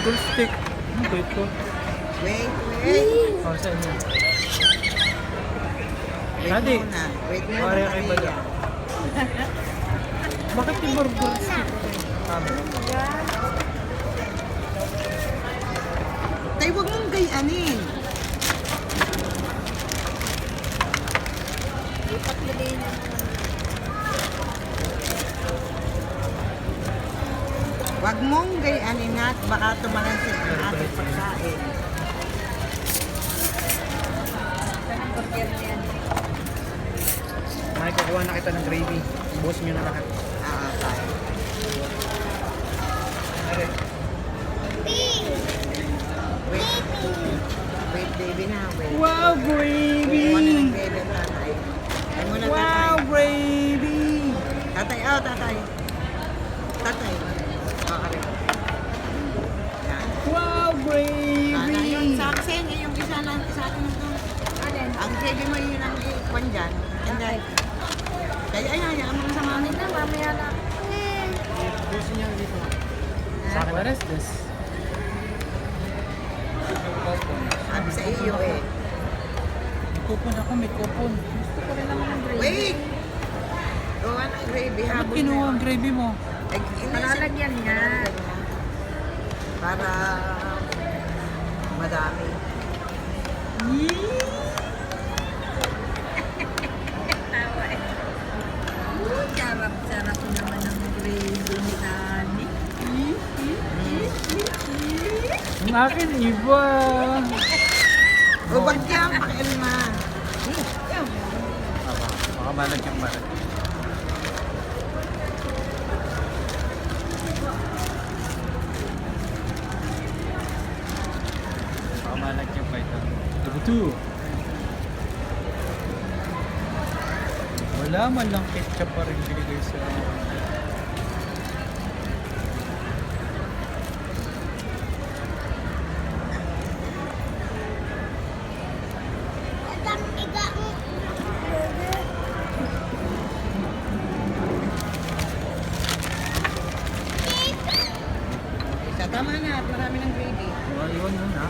burger stick. Ang bait ko. Wait, wait. Oh, saan yun? Wait Daddy. muna. Wait muna. Pare kay Bala. Bakit yung burger stick? Tama. Tay, huwag mong gayanin. Lipat mo din. Huwag mong gayanin at baka tumalansin ang ating pagkain. Burger na yan. May kukuha na kita ng gravy. Buhos nyo na lahat. Tayo. Wait. Wait, baby na. Wait. Wow, Wait, gravy! muna ng baby ang tatay. Ay muna Wow, tatay. gravy! Tatay, oh, tatay. Tatay. Oh, aray. Yan. Wow, Sana yun, gravy! sa akin, yung isa lang sa akin ito. Alin? Ang gravy mo yun ang ikwan dyan. And then, kaya ay, ang mga sama Mamaya na, mamaya na. Buhos nyo dito. Sa akin na rest this. Sabi sa iyo eh. May kupon ako, may kupon. Gusto ko rin naman ng gravy. Wait! Gawa ng gravy, Bakit habol kinuha na. ang gravy mo? Ay, inisip- Malalagyan niya. Para madami. Tawa eh. Sarap-sarap naman ang gravy ni Nani. Ang akin, iba. O, bagyan, pakialma. Baka malag yung malag. Baka malag yung python. Tubutu! Wala man lang ketchup pa rin binigay sa... Isa, tama na. At marami ng gravy. Iwan yun ha.